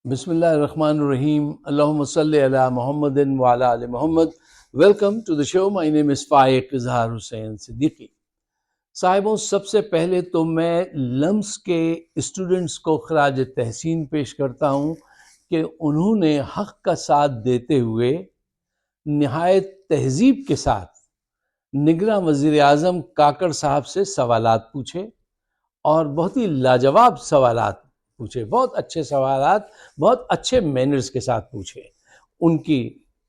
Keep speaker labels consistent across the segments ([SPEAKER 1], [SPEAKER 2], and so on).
[SPEAKER 1] Bismillah ar-Rahman ar-Rahim. Allahumma salli ala Muhammadin wa ala ali Muhammad. Welcome to the show. My name is Faiq Izhar Hussain Siddiqui. صاحبوں، سب سے پہلے تو میں لمس کے students کو خراج تحسین پیش کرتا ہوں کہ انہوں نے حق کا ساتھ دیتے ہوئے نہایت تہذیب کے ساتھ نگراں وزیر اعظم کاکڑ صاحب سے سوالات پوچھے اور بہت ہی لاجواب سوالات پوچھے، بہت اچھے سوالات، بہت اچھے مینرز کے ساتھ پوچھے۔ ان کی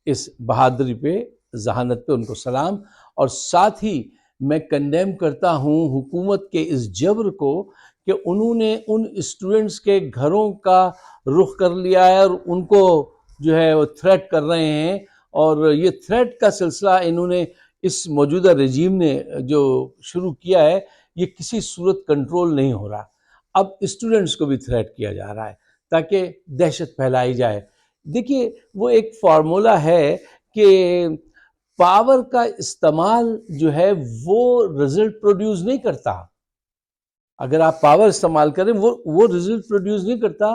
[SPEAKER 1] اس بہادری پہ، ذہانت پہ ان کو سلام، اور ساتھ ہی میں کنڈیم کرتا ہوں حکومت کے اس جبر کو کہ انہوں نے ان اسٹوڈنٹس کے گھروں کا رخ کر لیا ہے اور ان کو جو ہے وہ تھریٹ کر رہے ہیں، اور یہ تھریٹ کا سلسلہ انہوں نے اس موجودہ رجیم نے جو شروع کیا ہے، یہ کسی صورت کنٹرول نہیں ہو رہا۔ اب اسٹوڈنٹس کو بھی تھریٹ کیا جا رہا ہے تاکہ دہشت پھیلائی جائے۔ دیکھیے، وہ ایک فارمولا ہے کہ پاور کا استعمال جو ہے وہ رزلٹ پروڈیوس نہیں کرتا۔ اگر آپ پاور استعمال کریں وہ رزلٹ پروڈیوس نہیں کرتا،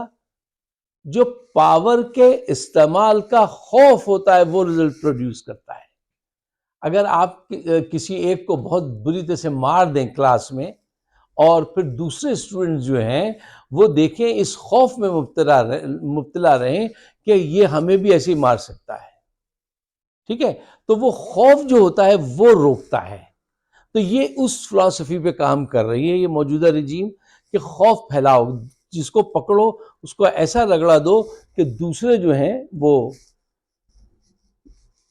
[SPEAKER 1] جو پاور کے استعمال کا خوف ہوتا ہے وہ رزلٹ پروڈیوس کرتا ہے۔ اگر آپ کسی ایک کو بہت بری طرح سے مار دیں کلاس میں، اور پھر دوسرے اسٹوڈنٹ جو ہیں وہ دیکھیں اس خوف میں مبتلا رہیں کہ یہ ہمیں بھی ایسے ہی مار سکتا ہے، ٹھیک ہے، تو وہ خوف جو ہوتا ہے وہ روکتا ہے۔ تو یہ اس فلسفی پہ کام کر رہی ہے یہ موجودہ رجیم کہ خوف پھیلاؤ، جس کو پکڑو اس کو ایسا رگڑا دو کہ دوسرے جو ہیں وہ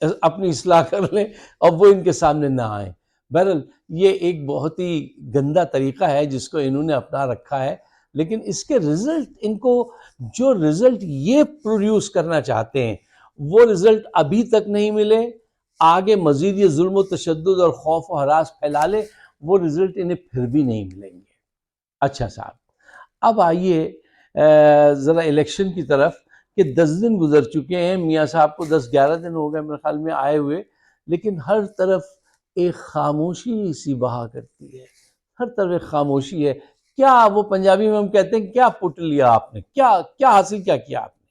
[SPEAKER 1] اپنی اصلاح کر لیں اور وہ ان کے سامنے نہ آئیں۔ بہرحال یہ ایک بہت ہی گندا طریقہ ہے جس کو انہوں نے اپنا رکھا ہے، لیکن اس کے رزلٹ، ان کو جو رزلٹ یہ پروڈیوس کرنا چاہتے ہیں وہ رزلٹ ابھی تک نہیں ملے۔ آگے مزید یہ ظلم و تشدد اور خوف و ہراس پھیلا لے، وہ رزلٹ انہیں پھر بھی نہیں ملیں گے۔ اچھا صاحب، اب آئیے ذرا الیکشن کی طرف، کہ 10 دن گزر چکے ہیں، میاں صاحب کو 10-11 دن ہو گئے میرے خیال میں آئے ہوئے، لیکن ہر طرف ایک خاموشی سی بہا کرتی ہے، ہر طرف ایک خاموشی ہے۔ کیا وہ پنجابی میں ہم کہتے ہیں کیا پٹ لیا آپ نے، کیا حاصل کیا کیا آپ نے،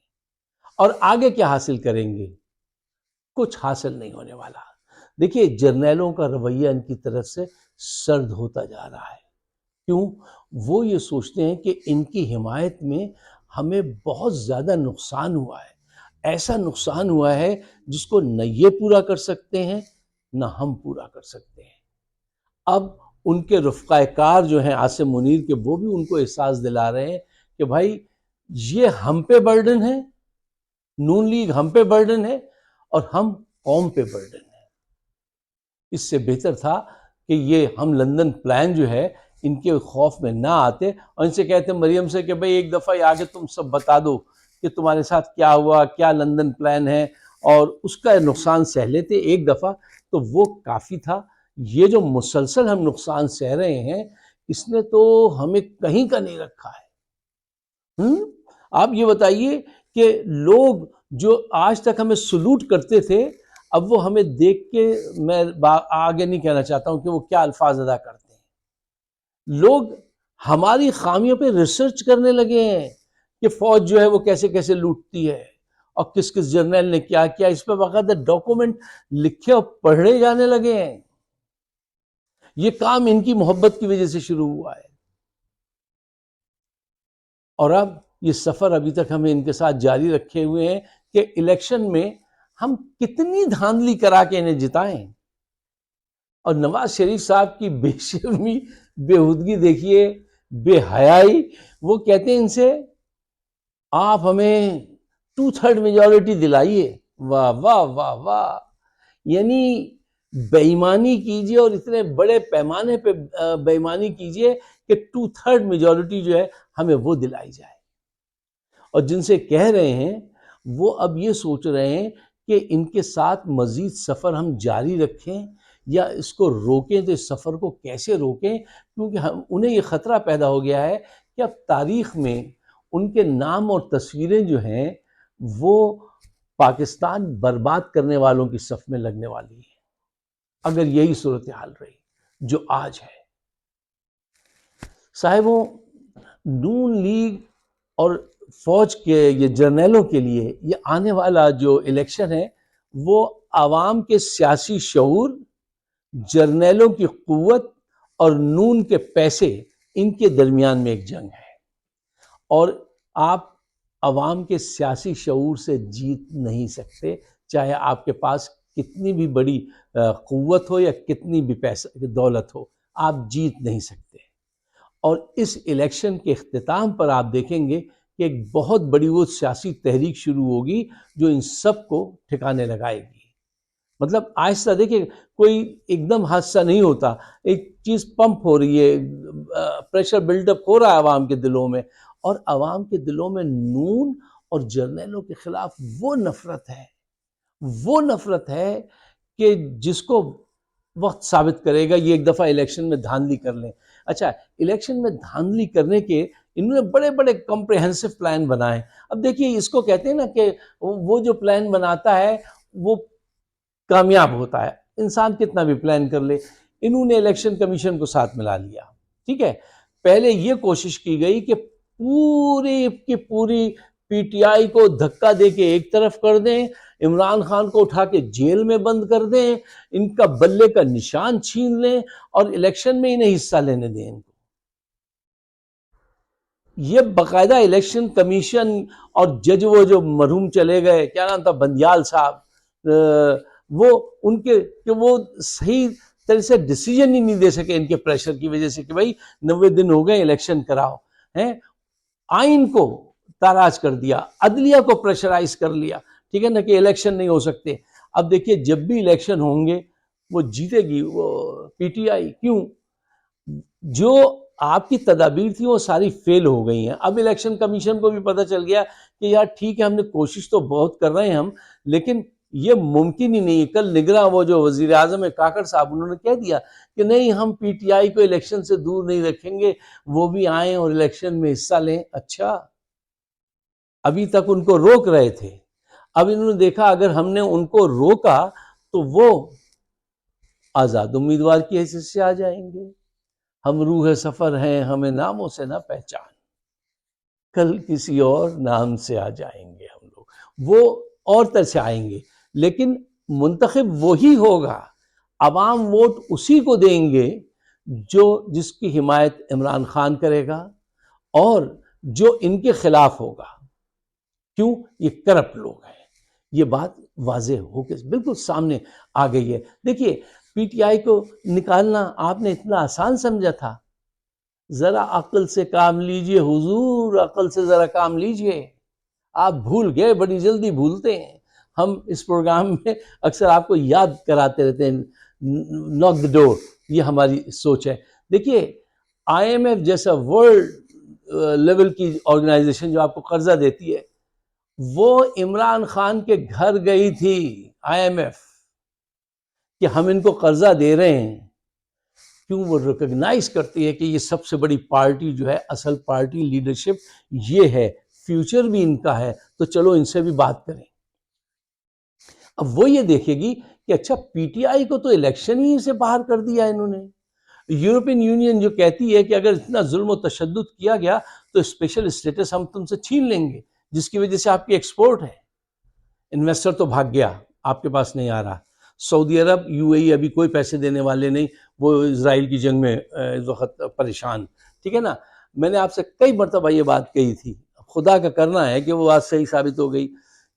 [SPEAKER 1] اور آگے کیا حاصل کریں گے؟ کچھ حاصل نہیں ہونے والا۔ دیکھیے، جرنیلوں کا رویہ ان کی طرف سے سرد ہوتا جا رہا ہے۔ کیوں؟ وہ یہ سوچتے ہیں کہ ان کی حمایت میں ہمیں بہت زیادہ نقصان ہوا ہے، ایسا نقصان ہوا ہے جس کو نہ یہ پورا کر سکتے ہیں نہ ہم پورا کر سکتے ہیں۔ اب ان کے رفقائے کار جو ہیں عاصم منیر کے، وہ بھی ان کو احساس دلا رہے ہیں کہ بھائی یہ ہم پہ برڈن ہے، نون لیگ ہم پہ برڈن ہے اور ہم قوم پہ برڈن ہے۔ اس سے بہتر تھا کہ یہ ہم لندن پلان جو ہے ان کے خوف میں نہ آتے اور ان سے کہتے مریم سے کہ بھئی ایک دفعہ آگے تم سب بتا دو کہ تمہارے ساتھ کیا ہوا، کیا لندن پلان ہے، اور اس کا نقصان سہ لیتے ایک دفعہ تو وہ کافی تھا۔ یہ جو مسلسل ہم نقصان سہ رہے ہیں، اس نے تو ہمیں کہیں کا نہیں رکھا ہے۔ آپ یہ بتائیے کہ لوگ جو آج تک ہمیں سلوٹ کرتے تھے، اب وہ ہمیں دیکھ کے، میں آگے نہیں کہنا چاہتا ہوں کہ وہ کیا الفاظ ادا کرتے ہیں، لوگ ہماری خامیوں پہ ریسرچ کرنے لگے ہیں کہ فوج جو ہے وہ کیسے کیسے لوٹتی ہے اور کس کس جرنیل نے کیا کیا، اس پہ باقاعدہ ڈاکومنٹ لکھے اور پڑھے جانے لگے ہیں۔ یہ کام ان کی محبت کی وجہ سے شروع ہوا ہے، اور اب یہ سفر ابھی تک ہمیں ان کے ساتھ جاری رکھے ہوئے ہیں کہ الیکشن میں ہم کتنی دھاندلی کرا کے انہیں جتائیں۔ اور نواز شریف صاحب کی بے شرمی، بےہودگی دیکھیے، بے حیائی۔ وہ کہتے ہیں ان سے آپ ہمیں 2/3 میجورٹی دلائیے۔ واہ واہ واہ واہ، یعنی بے ایمانی کیجیے اور اتنے بڑے پیمانے پہ بے ایمانی کیجیے کہ 2/3 میجورٹی جو ہے ہمیں وہ دلائی جائے۔ اور جن سے کہہ رہے ہیں وہ اب یہ سوچ رہے ہیں کہ ان کے ساتھ مزید سفر ہم جاری رکھیں یا اس کو روکیں، تو اس سفر کو کیسے روکیں، کیونکہ انہیں یہ خطرہ پیدا ہو گیا ہے کہ اب تاریخ میں ان کے نام اور تصویریں جو ہیں وہ پاکستان برباد کرنے والوں کی صف میں لگنے والی ہیں اگر یہی صورتحال رہی جو آج ہے۔ صاحبوں، نون لیگ اور فوج کے یہ جرنیلوں کے لیے یہ آنے والا جو الیکشن ہے وہ عوام کے سیاسی شعور، جرنیلوں کی قوت اور نون کے پیسے، ان کے درمیان میں ایک جنگ ہے، اور آپ عوام کے سیاسی شعور سے جیت نہیں سکتے، چاہے آپ کے پاس کتنی بھی بڑی قوت ہو یا کتنی بھی پیسہ دولت ہو، آپ جیت نہیں سکتے۔ اور اس الیکشن کے اختتام پر آپ دیکھیں گے کہ ایک بہت بڑی وہ سیاسی تحریک شروع ہوگی جو ان سب کو ٹھکانے لگائے گی۔ مطلب آہستہ، دیکھیں کوئی ایک دم حادثہ نہیں ہوتا، ایک چیز پمپ ہو رہی ہے، پریشر بلڈ اپ ہو رہا ہے عوام کے دلوں میں، اور عوام کے دلوں میں نون اور جرنیلوں کے خلاف وہ نفرت ہے کہ جس کو وقت ثابت کرے گا۔ یہ ایک دفعہ الیکشن میں دھاندلی کر لیں۔ اچھا، الیکشن میں دھاندلی کرنے کے انہوں نے بڑے بڑے کمپریہنسو پلان بنائے۔ اب دیکھیے، اس کو کہتے ہیں نا کہ وہ جو پلان بناتا ہے وہ کامیاب ہوتا ہے۔ انسان کتنا بھی پلان کر لے، انہوں نے الیکشن کمیشن کو ساتھ ملا لیا، ٹھیک ہے۔ پہلے یہ کوشش کی گئی کہ پوری کی پوری پی ٹی آئی کو دھکا دے کے ایک طرف کر دیں، عمران خان کو اٹھا کے جیل میں بند کر دیں، ان کا بلے کا نشان چھین لیں اور الیکشن میں ہی نہیں حصہ لینے دیں ان کو۔ یہ باقاعدہ الیکشن کمیشن اور جج، وہ جو مرحوم چلے گئے، کیا نام تھا، بندیال صاحب، وہ ان کے کہ وہ صحیح طرح سے ڈیسیجن ہی نہیں دے سکے ان کے پریشر کی وجہ سے کہ بھائی 90 دن ہو گئے الیکشن کراؤ، ہیں۔ آئین کو تاراج کر دیا، عدلیہ کو پریشرائز کر لیا، ٹھیک ہے نا، کہ الیکشن نہیں ہو سکتے۔ اب دیکھیے، جب بھی الیکشن ہوں گے وہ جیتے گی وہ پی ٹی آئی۔ کیوں؟ جو آپ کی تدابیر تھی وہ ساری فیل ہو گئی ہیں۔ اب الیکشن کمیشن کو بھی پتہ چل گیا کہ یار ٹھیک ہے، ہم نے کوشش تو بہت کر رہے ہیں ہم، لیکن یہ ممکن ہی نہیں۔ کل نگراں وہ جو وزیر اعظم ہے کاکڑ صاحب، انہوں نے کہہ دیا کہ نہیں، ہم پی ٹی آئی کو الیکشن سے دور نہیں رکھیں گے، وہ بھی آئیں اور الیکشن میں حصہ لیں۔ اچھا، ابھی تک ان کو روک رہے تھے، اب انہوں نے دیکھا اگر ہم نے ان کو روکا تو وہ آزاد امیدوار کی حیثیت سے آ جائیں گے۔ ہم روح سفر ہیں، ہمیں ناموں سے نہ پہچان، کل کسی اور نام سے آ جائیں گے ہم لوگ۔ وہ اور طرح سے آئیں گے، لیکن منتخب وہی ہوگا، عوام ووٹ اسی کو دیں گے جس کی حمایت عمران خان کرے گا اور جو ان کے خلاف ہوگا۔ کیوں؟ یہ کرپٹ لوگ ہیں۔ یہ بات واضح ہو کے بالکل سامنے آ گئی ہے۔ دیکھیے، پی ٹی آئی کو نکالنا آپ نے اتنا آسان سمجھا تھا؟ ذرا عقل سے کام لیجئے حضور، عقل سے ذرا کام لیجئے۔ آپ بھول گئے، بڑی جلدی بھولتے ہیں۔ ہم اس پروگرام میں اکثر آپ کو یاد کراتے رہتے ہیں، ناک دی ڈور، یہ ہماری سوچ ہے۔ دیکھیے، آئی ایم ایف جیسا ورلڈ لیول کی آرگنائزیشن جو آپ کو قرضہ دیتی ہے، وہ عمران خان کے گھر گئی تھی آئی ایم ایف کہ ہم ان کو قرضہ دے رہے ہیں۔ کیوں؟ وہ ریکگنائز کرتی ہے کہ یہ سب سے بڑی پارٹی جو ہے، اصل پارٹی لیڈرشپ یہ ہے، فیوچر بھی ان کا ہے، تو چلو ان سے بھی بات کریں۔ اب وہ یہ دیکھے گی کہ اچھا، پی ٹی آئی کو تو الیکشن ہی سے باہر کر دیا انہوں نے۔ یورپین یونین جو کہتی ہے کہ اگر اتنا ظلم و تشدد کیا گیا تو اسپیشل اسٹیٹس ہم تم سے چھین لیں گے، جس کی وجہ سے آپ کی ایکسپورٹ ہے۔ انویسٹر تو بھاگ گیا، آپ کے پاس نہیں آ رہا۔ سعودی عرب، یو اے ای ابھی کوئی پیسے دینے والے نہیں، وہ اسرائیل کی جنگ میں اس وقت پریشان، ٹھیک ہے نا۔ میں نے آپ سے کئی مرتبہ یہ بات کہی تھی، خدا کا کرنا ہے کہ وہ بات صحیح ثابت ہو گئی،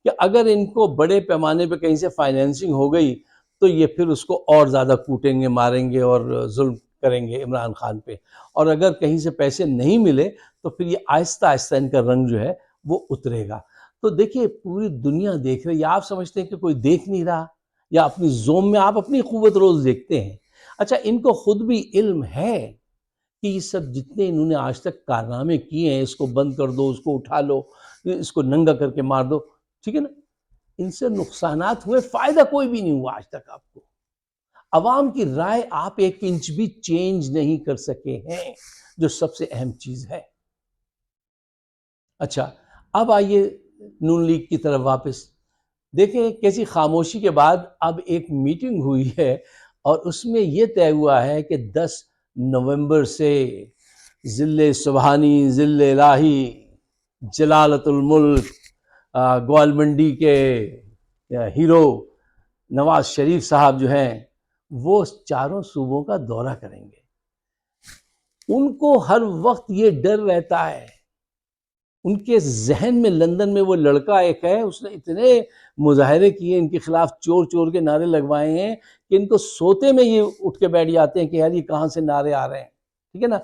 [SPEAKER 1] کہ اگر ان کو بڑے پیمانے پہ کہیں سے فائنینسنگ ہو گئی تو یہ پھر اس کو اور زیادہ کوٹیں گے، ماریں گے اور ظلم کریں گے عمران خان پہ، اور اگر کہیں سے پیسے نہیں ملے تو پھر یہ آہستہ آہستہ ان کا رنگ جو ہے وہ اترے گا۔ تو دیکھیے، پوری دنیا دیکھ رہی ہے، آپ سمجھتے ہیں کہ کوئی دیکھ نہیں رہا، یا اپنی زوم میں آپ اپنی قوت روز دیکھتے ہیں۔ اچھا، ان کو خود بھی علم ہے کہ یہ سب جتنے انہوں نے آج تک کارنامے کیے ہیں، اس کو بند کر دو، اس کو اٹھا لو، اس کو ننگا کر کے مار دو، ٹھیک ہے نا، ان سے نقصانات ہوئے، فائدہ کوئی بھی نہیں ہوا آج تک آپ کو۔ عوام کی رائے آپ ایک انچ بھی چینج نہیں کر سکے ہیں، جو سب سے اہم چیز ہے۔ اچھا، اب آئیے نون لیگ کی طرف واپس دیکھیں، کیسی خاموشی کے بعد اب ایک میٹنگ ہوئی ہے، اور اس میں یہ طے ہوا ہے کہ 10 نومبر سے ظل سبحانی، ظل الہی، جلالت الملک گوالمنڈی کے ہیرو نواز شریف صاحب جو ہیں وہ چاروں صوبوں کا دورہ کریں گے. ان کو ہر وقت یہ ڈر رہتا ہے، ان کے ذہن میں لندن میں وہ لڑکا ایک ہے، اس نے اتنے مظاہرے کیے ان کے خلاف، چور چور کے نعرے لگوائے ہیں کہ ان کو سوتے میں یہ اٹھ کے بیٹھ جاتے ہیں کہ یار یہ کہاں سے نعرے آ رہے ہیں. ٹھیک ہے نا،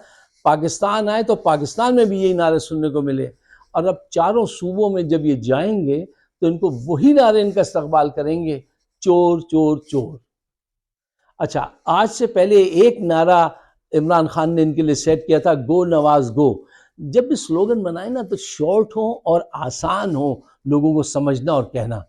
[SPEAKER 1] پاکستان آئے تو پاکستان میں بھی یہی نعرے سننے کو ملے، اور اب چاروں صوبوں میں جب یہ جائیں گے تو ان کو وہی نعرے ان کا استقبال کریں گے، چور چور چور. اچھا، آج سے پہلے ایک نعرہ عمران خان نے ان کے لیے سیٹ کیا تھا، گو نواز گو. جب بھی سلوگن بنائے نا تو شارٹ ہوں اور آسان ہوں لوگوں کو سمجھنا اور کہنا،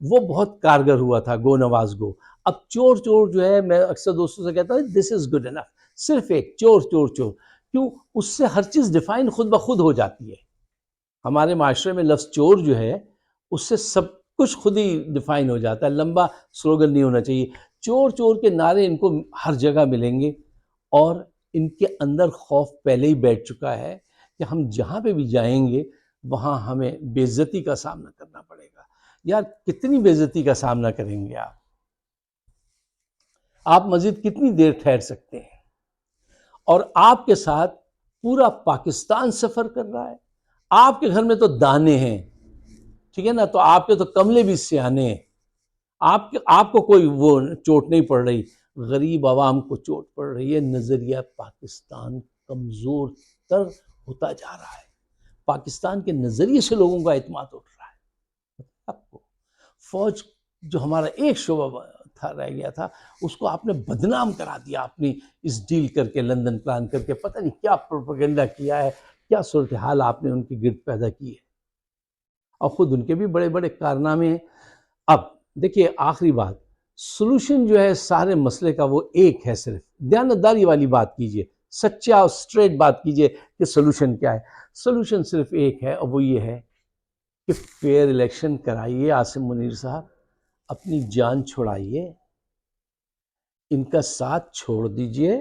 [SPEAKER 1] وہ بہت کارگر ہوا تھا گو نواز گو. اب چور چور جو ہے، میں اکثر دوستوں سے کہتا ہوں دس از گڈ انف، صرف ایک چور چور چور. کیوں؟ اس سے ہر چیز ڈیفائن خود بخود ہو جاتی ہے. ہمارے معاشرے میں لفظ چور جو ہے اس سے سب کچھ خود ہی ڈیفائن ہو جاتا ہے، لمبا سلوگن نہیں ہونا چاہیے. چور چور کے نعرے ان کو ہر جگہ ملیں گے، اور ان کے اندر خوف پہلے ہی بیٹھ چکا ہے کہ ہم جہاں پہ بھی جائیں گے وہاں ہمیں بے عزتی کا سامنا کرنا پڑے گا. یار کتنی بے عزتی کا سامنا کریں گے آپ مزید کتنی دیر ٹھہر سکتے ہیں؟ اور آپ کے ساتھ پورا پاکستان سفر کر رہا ہے. آپ کے گھر میں تو دانے ہیں، ٹھیک ہے نا، تو آپ کے تو کملے بھی سیانے ہیں، آپ کو کوئی وہ چوٹ نہیں پڑ رہی. غریب عوام کو چوٹ پڑ رہی ہے. نظریہ پاکستان کمزور تر ہوتا جا رہا ہے. پاکستان کے نظریے سے لوگوں کا اعتماد اٹھ رہا ہے. آپ کو فوج جو ہمارا ایک شعبہ تھا رہ گیا تھا، اس کو آپ نے بدنام کرا دیا اپنی اس ڈیل کر کے، لندن پلان کر کے. پتہ نہیں کیا پروپیگنڈا کیا ہے، کیا صورتحال آپ نے ان کے گرد پیدا کی ہے، اور خود ان کے بھی بڑے بڑے کارنامے ہیں. اب دیکھیے آخری بات، سولوشن جو ہے سارے مسئلے کا وہ ایک ہے، صرف دیانتداری والی بات کیجئے، سچا اور سٹریٹ بات کیجئے کہ سولوشن کیا ہے. سولوشن صرف ایک ہے، اور وہ یہ ہے کہ فیئر الیکشن کرائیے. عاصم منیر صاحب اپنی جان چھوڑائیے، ان کا ساتھ چھوڑ دیجئے.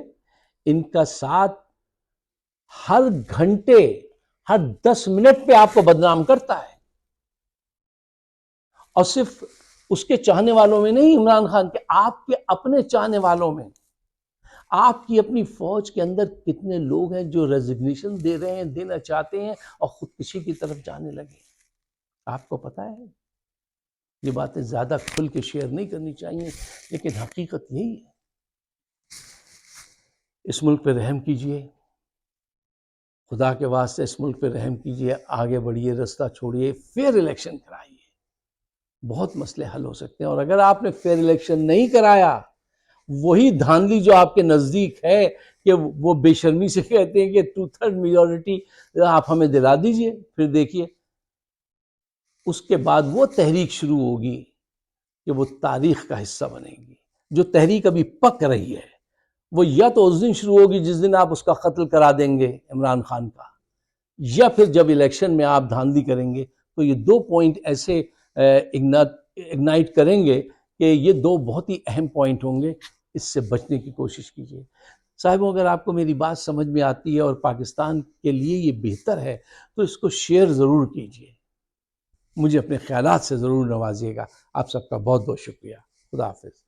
[SPEAKER 1] ان کا ساتھ ہر گھنٹے، ہر 10 منٹ پہ آپ کو بدنام کرتا ہے، اور صرف اس کے چاہنے والوں میں نہیں، عمران خان کے، آپ کے اپنے چاہنے والوں میں. آپ کی اپنی فوج کے اندر کتنے لوگ ہیں جو ریزگنیشن دے رہے ہیں، دینا چاہتے ہیں، اور خودکشی کی طرف جانے لگے. آپ کو پتہ ہے، یہ باتیں زیادہ کھل کے شیئر نہیں کرنی چاہیے، لیکن حقیقت یہی ہے. اس ملک پہ رحم کیجئے، خدا کے واسطے اس ملک پہ رحم کیجئے. آگے بڑھیے، رستہ چھوڑیے، فیئر الیکشن کرائیے. بہت مسئلے حل ہو سکتے ہیں. اور اگر آپ نے فیئر الیکشن نہیں کرایا، وہی دھاندلی جو آپ کے نزدیک ہے کہ وہ بے شرمی سے کہتے ہیں کہ 2/3 میجورٹی آپ ہمیں دلا دیجئے، پھر دیکھیے اس کے بعد وہ تحریک شروع ہوگی کہ وہ تاریخ کا حصہ بنے گی. جو تحریک ابھی پک رہی ہے وہ یا تو اس دن شروع ہوگی جس دن آپ اس کا قتل کرا دیں گے عمران خان کا، یا پھر جب الیکشن میں آپ دھاندلی کریں گے. تو یہ 2 پوائنٹ ایسے اگنائٹ کریں گے کہ یہ 2 بہت ہی اہم پوائنٹ ہوں گے. اس سے بچنے کی کوشش کیجیے. صاحبوں، اگر آپ کو میری بات سمجھ میں آتی ہے اور پاکستان کے لیے یہ بہتر ہے تو اس کو شیئر ضرور کیجیے. مجھے اپنے خیالات سے ضرور نوازیے گا. آپ سب کا بہت بہت شکریہ. خدا حافظ.